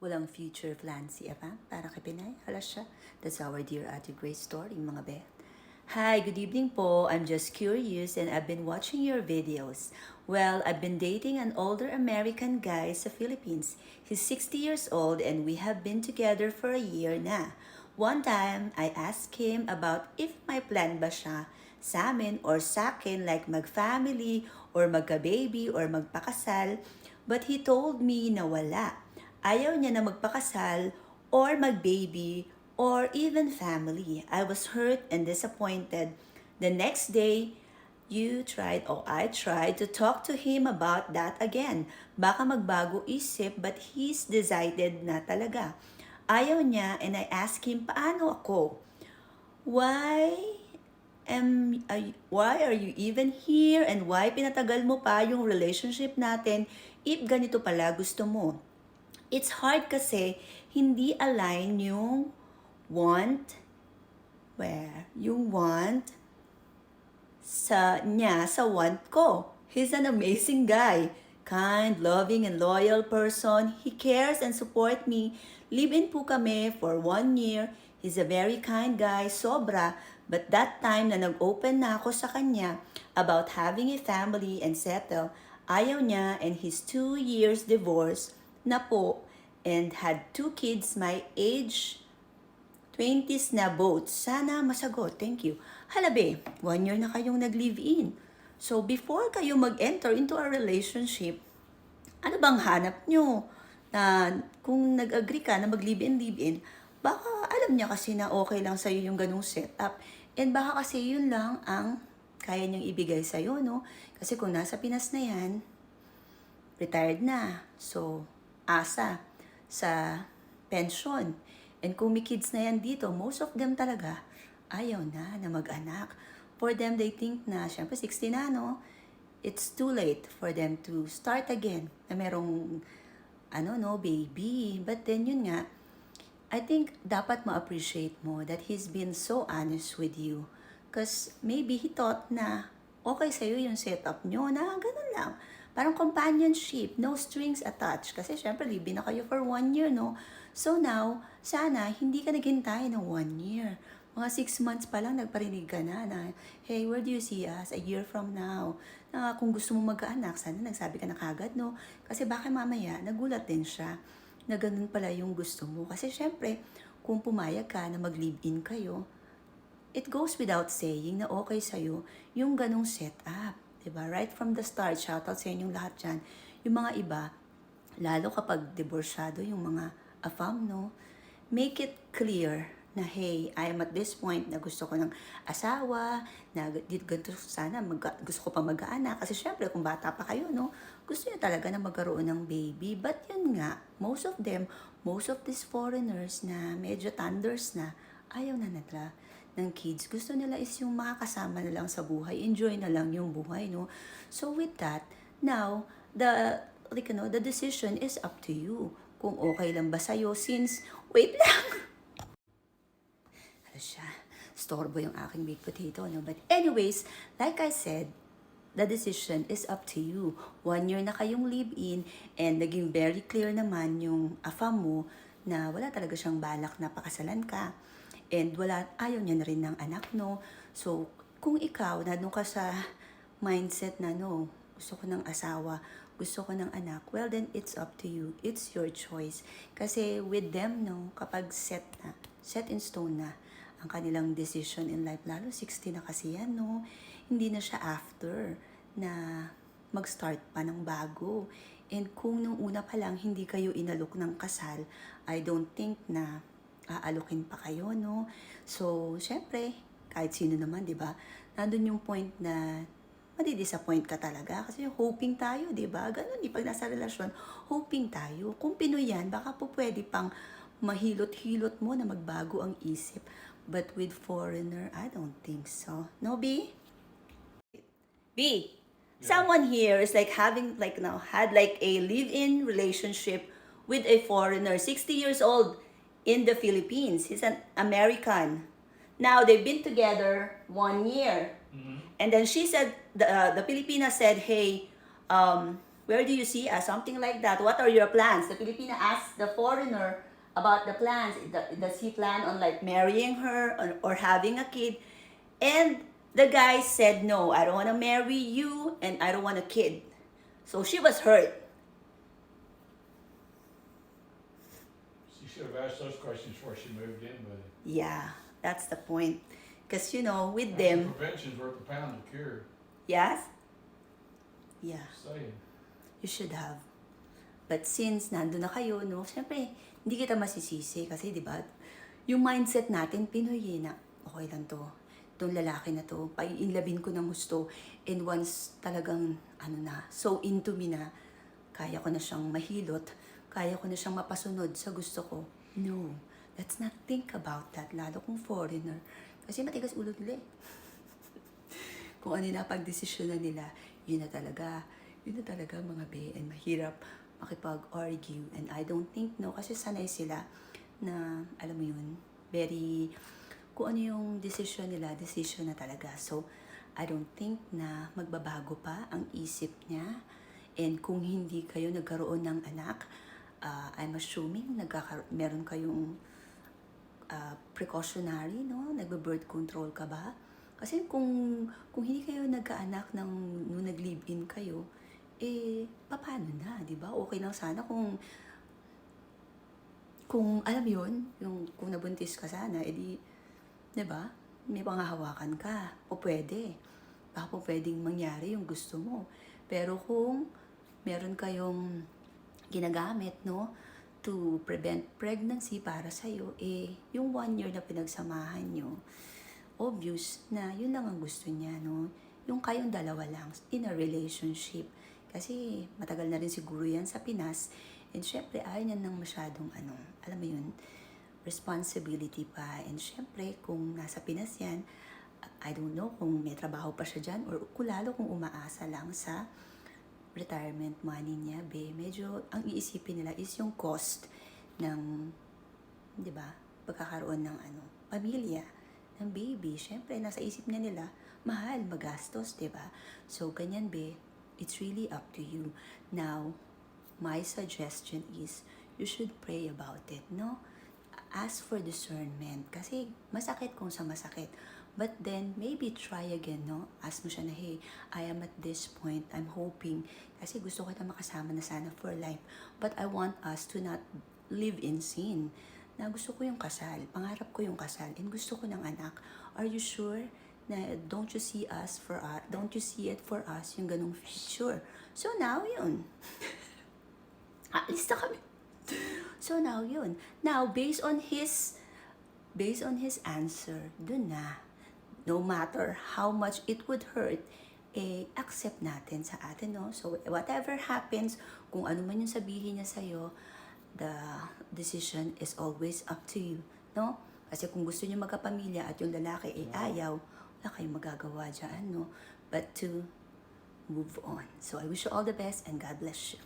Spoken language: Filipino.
Walang future plan si Eva para kay Pinay. Hala siya. That's our dear Ate Grace story, mga be. Hi, good evening po. I'm just curious and I've been watching your videos. Well, I've been dating an older American guy sa Philippines. He's 60 years old and we have been together for a year na. One time, I asked him about if may plan ba siya sa amin or sa akin like mag-family or magka-baby or magpakasal. But he told me na wala. Ayaw niya na magpakasal or mag-baby or even family. I was hurt and disappointed. The next day, I tried to talk to him about that again. Baka magbago isip but he's decided na talaga. Ayaw niya and I asked him paano ako. Why why are you even here and why pinatagal mo pa yung relationship natin if ganito pala gusto mo? It's hard kasi hindi align yung want, yung want sa want ko. He's an amazing guy. Kind, loving, and loyal person. He cares and support me. Live-in po kami for 1 year. He's a very kind guy, sobra. But that time na nag-open na ako sa kanya about having a family and settle, ayaw niya and his 2 years divorce na po and had 2 kids my age, 20s na both. Sana masagot. Thank you. Halabe, 1 year na kayong nag-live-in. So, before kayo mag-enter into a relationship, ano bang hanap nyo? Na kung nag-agree ka na mag-live-in, baka alam niya kasi na okay lang sa'yo yung ganung setup. And baka kasi yun lang ang kaya niyang ibigay sa'yo, no? Kasi kung nasa Pinas na yan, retired na. So, asa sa pension. And kung may kids na yan dito, most of them talaga, ayaw na mag-anak. For them, they think na, syempre 60 na, no? It's too late for them to start again na merong, baby. But then, yun nga, I think dapat ma-appreciate mo that he's been so honest with you. Because maybe he thought na okay sa'yo yung setup nyo na ganun lang. Parang companionship, no strings attached. Kasi syempre, live na kayo for 1 year, no? So now, sana hindi ka naghintay ng 1 year. Mga 6 months pa lang, nagparinig ka na, hey, where do you see us a year from now? Na kung gusto mo mag-anak, sana nagsabi ka na kagad, no? Kasi baka mamaya, nagulat din siya na ganun pala yung gusto mo. Kasi syempre, kung pumayag ka na mag-live-in kayo, it goes without saying na okay sa'yo yung ganung setup. Diba? Right from the start, shoutout sa inyong lahat dyan. Yung mga iba, lalo kapag divorsyado yung mga afam, no? Make it clear na, hey, I am at this point na gusto ko ng asawa, na ganito sana, gusto ko pa mag-aanak. Kasi syempre, kung bata pa kayo, no? Gusto niya talaga na magkaroon ng baby. But yun nga, most of these foreigners na medyo thunders na, ayaw na nila ng kids. Gusto nila is yung makakasama na lang sa buhay. Enjoy na lang yung buhay, no? So with that, now, the decision is up to you. Kung okay lang ba sa'yo since, wait lang! Ano siya? Storbo yung aking baked potato, no? But anyways, like I said, the decision is up to you. 1 year na kayong live-in and naging very clear naman yung afam mo na wala talaga siyang balak na pakasalan ka. And ayaw niya na rin ng anak, no? So, kung ikaw, nandun ka sa mindset na, no, gusto ko ng asawa, gusto ko ng anak, well, then it's up to you. It's your choice. Kasi with them, no, kapag set in stone na ang kanilang decision in life, lalo 60 na kasi yan, no? Hindi na siya after na mag-start pa ng bago. And kung nung una pa lang hindi kayo inalok ng kasal, I don't think na aalokin pa kayo, no? So, syempre, kahit sino naman, di ba? Nandun yung point na madi-disappoint ka talaga kasi hoping tayo, di ba? Ganun, pag nasa relasyon, hoping tayo. Kung Pinoy yan, baka po pwede pang mahilot-hilot mo na magbago ang isip. But with foreigner, I don't think so. No, B? B, someone here is like had like a live-in relationship with a foreigner, 60 years old in the Philippines. He's an American. Now they've been together 1 year. And then she said, the Filipina said, hey, Where do you see us? Something like that. What are your plans? The Filipina asked the foreigner about the plans. Does he plan on like marrying her or having a kid? And the guy said, no, I don't want to marry you and I don't want a kid. So she was hurt. She should have asked those questions before she moved in with him. Yeah, that's the point. Because, you know, with That's them, prevention's worth a pound of cure. yes? Yeah, Just saying. you should have. But since nandun na kayo, no, syempre, hindi kita masisisi kasi, di ba, yung mindset natin, Pinoy na, okay lang to. Itong lalaki na to, paiinlabin ko ng gusto. And once talagang, ano na, so into me na, kaya ko na siyang mahilot, kaya ko na siyang mapasunod sa gusto ko. No, let's not think about that, lalo kung foreigner. Kasi matigas ulo nila eh. Kung ano na pagdesisyon na nila, yun na talaga mga be, and mahirap makipag-argue. And I don't think, no, kasi sanay sila na, alam mo yun, very, kung ano yung decision nila, decision na talaga. So, I don't think na magbabago pa ang isip niya. And kung hindi kayo nagkaroon ng anak, I'm assuming meron kayong precautionary, no? Nagbe-birth control ka ba? Kasi kung hindi kayo nagkaanak nung nag-live-in kayo, paano na, di ba? Okay lang sana kung alam yun, kung nabuntis ka sana, edi, di ba? May pangahawakan ka, o pwede. Baka po pwedeng mangyari yung gusto mo. Pero kung meron kayong ginagamit, no, to prevent pregnancy para sa'yo, yung 1 year na pinagsamahan nyo, obvious na yun lang ang gusto niya, no? Yung kayong dalawa lang in a relationship. Kasi matagal na rin siguro yan sa Pinas. And syempre, ayaw niya nang masyadong, alam mo yun, responsibility pa. And syempre, kung nasa Pinas yan, I don't know kung may trabaho pa siya dyan or lalo kung umaasa lang sa retirement money niya, medyo ang iisipin nila is yung cost ng, di ba, pagkakaroon ng pamilya, ng baby. Syempre, nasa isip nila, mahal, magastos, di ba? So, ganyan, it's really up to you. Now, my suggestion is, you should pray about it, no? Ask for discernment, kasi masakit kung sa masakit. But then, maybe try again, no? Ask mo siya na, hey, I am at this point, I'm hoping, kasi gusto ko na makasama na sana for life. But I want us to not live in sin. Na gusto ko yung kasal, pangarap ko yung kasal, and gusto ko ng anak. Are you sure na don't you see it for us, yung ganong future? So now, yun. Alis na kami. So now, yun. Now, based on his answer, dun na. No matter how much it would hurt, accept natin sa atin, no? So, whatever happens, kung ano man yung sabihin niya sa'yo, the decision is always up to you, no? Kasi kung gusto niyo magkapamilya at yung lalaki ayaw, wala kayong magagawa dyan, no? But to move on. So, I wish you all the best and God bless you.